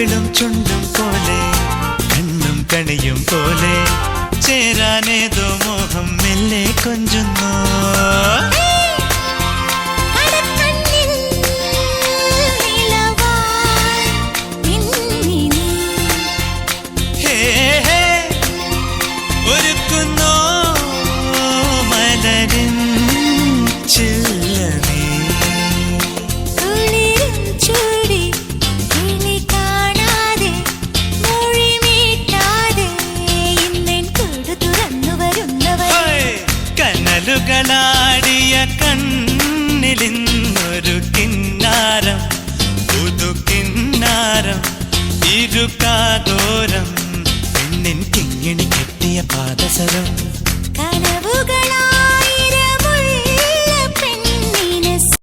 കവിളും ചുണ്ടും പോലെ കണ്ണും കണിയും പോലെ ചേരാനേതോ മോഹം മെല്ലെ കൊഞ്ചുന്നു. ഒരുക്കുന്നോ മലരിൻ ചില്ലമേ കനലുകളാടിയ കണ്ണിലിന്നൊരു കിന്നാരം പുതു കിന്നാരം ഇരുകാതോരം പെണ്ണിൻ കിങ്ങിണി കെട്ടിയ പാദസരം.